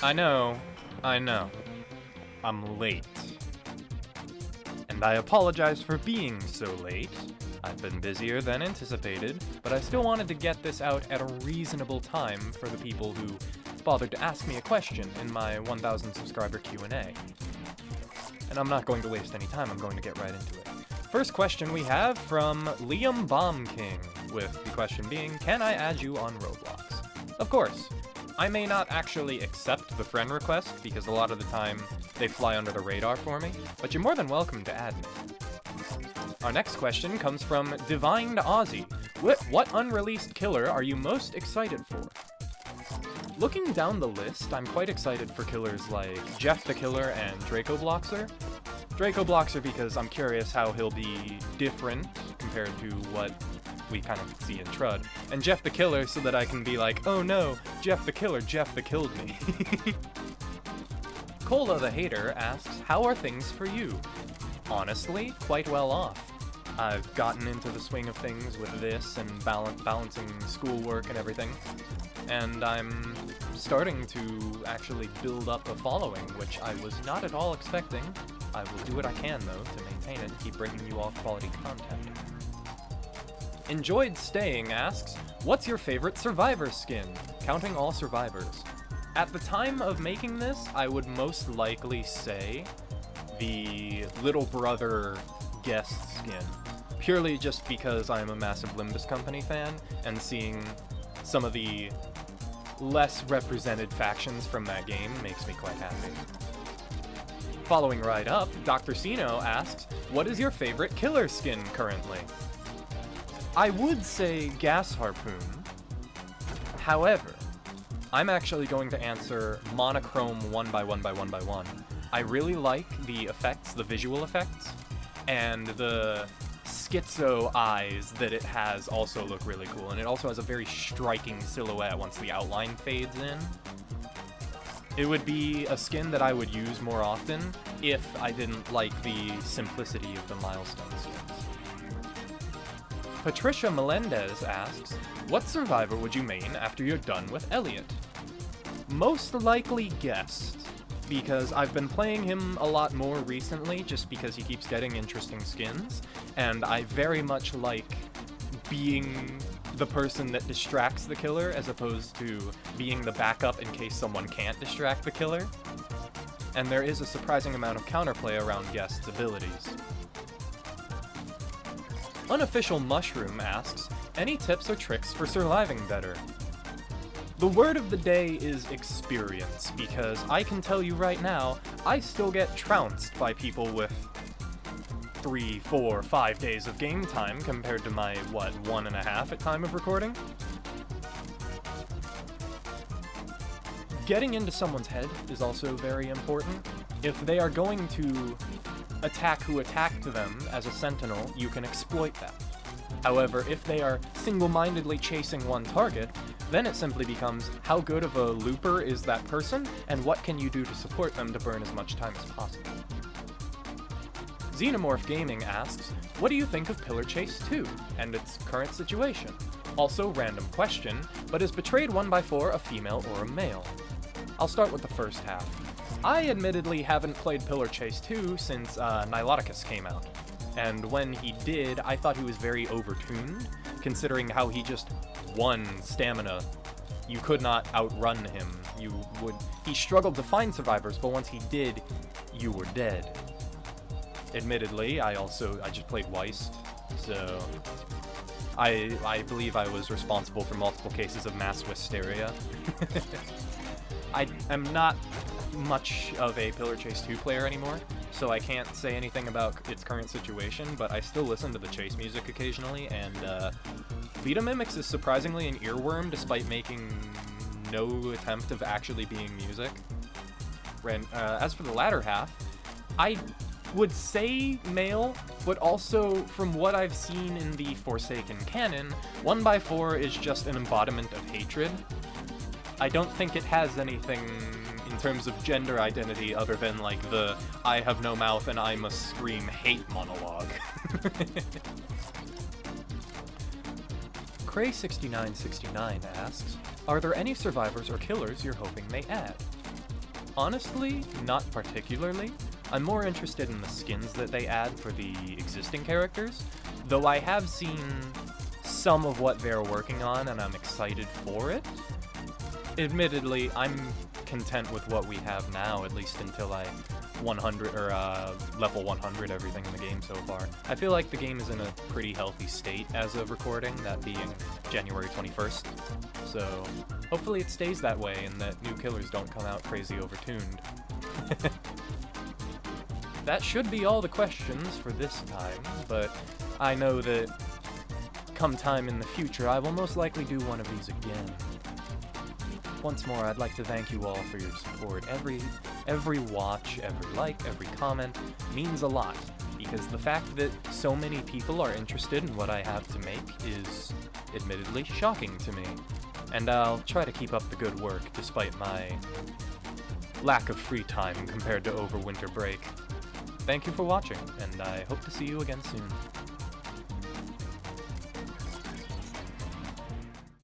I know. I'm late. And I apologize for being so late. I've been busier than anticipated, but I still wanted to get this out at a reasonable time for the people who bothered to ask me a question in my 1,000 subscriber Q&A. And I'm not going to waste any time, I'm going to get right into it. First question we have from Liam Bomb King, with the question being, can I add you on Roblox? Of course. I may not actually accept the friend request, because a lot of the time they fly under the radar for me, but you're more than welcome to add me. Our next question comes from Divined Aussie. What unreleased killer are you most excited for? Looking down the list, I'm quite excited for killers like Jeff the Killer and Draco Bloxer. Draco Bloxer because I'm curious how he'll be different compared to what we kind of see in Trud, and Jeff the Killer so that I can be like, oh no, Jeff the Killer, Jeff the killed me. Cola the Hater asks, how are things for you? Honestly, quite well off. I've gotten into the swing of things with this and balancing schoolwork and everything, and I'm starting to actually build up a following, which I was not at all expecting. I will do what I can, though, to maintain it and keep bringing you all quality content. Enjoyed Staying asks, what's your favorite Survivor skin? Counting all survivors. At the time of making this, I would most likely say the Little Brother guest skin. Purely just because I'm a massive Limbus Company fan, and seeing some of the less represented factions from that game makes me quite happy. Following right up, Dr. Sino asks, what is your favorite killer skin currently? I would say Gas Harpoon. However, I'm actually going to answer Monochrome 1x1x1x1. I really like the effects, the visual effects, and the schizo eyes that it has also look really cool, and it also has a very striking silhouette once the outline fades in. It would be a skin that I would use more often if I didn't like the simplicity of the milestone skins. Patricia Melendez asks, what survivor would you main after you're done with Elliot? Most likely Guest, because I've been playing him a lot more recently just because he keeps getting interesting skins, and I very much like being the person that distracts the killer as opposed to being the backup in case someone can't distract the killer. And there is a surprising amount of counterplay around Guest's abilities. Unofficial Mushroom asks, any tips or tricks for surviving better? The word of the day is experience, because I can tell you right now, I still get trounced by people with 3, 4, 5 days of game time compared to my, 1.5 at time of recording? Getting into someone's head is also very important. If they are going to attack who attacked them as a sentinel, you can exploit that. However, if they are single-mindedly chasing one target, then it simply becomes, how good of a looper is that person, and what can you do to support them to burn as much time as possible? Xenomorph Gaming asks, what do you think of Pillar Chase 2, and its current situation? Also, random question, but is Betrayed 1x4 a female or a male? I'll start with the first half. I admittedly haven't played Pillar Chase 2 since Niloticus came out, and when he did, I thought he was very overtuned, considering how he just won stamina. You could not outrun him. He struggled to find survivors, but once he did, you were dead. Admittedly, I just played Weist, so I believe I was responsible for multiple cases of mass hysteria. I am not much of a Pillar Chase 2 player anymore, so I can't say anything about its current situation, but I still listen to the chase music occasionally, and Vita Mimics is surprisingly an earworm despite making no attempt of actually being music. As for the latter half, I would say male, but also from what I've seen in the Forsaken canon, 1x4 is just an embodiment of hatred. I don't think it has anything in terms of gender identity other than like the I have no mouth and I must scream hate monologue. Cray6969 asks, are there any survivors or killers you're hoping may add? Honestly, not particularly. I'm more interested in the skins that they add for the existing characters, though I have seen some of what they're working on and I'm excited for it. Admittedly, I'm content with what we have now, at least until I level 100 everything in the game so far. I feel like the game is in a pretty healthy state as of recording, that being January 21st. So hopefully it stays that way and that new killers don't come out crazy overtuned. That should be all the questions for this time, but I know that come time in the future I will most likely do one of these again. Once more, I'd like to thank you all for your support. Every watch, every like, every comment means a lot, because the fact that so many people are interested in what I have to make is admittedly shocking to me. And I'll try to keep up the good work despite my lack of free time compared to over winter break. Thank you for watching, and I hope to see you again soon.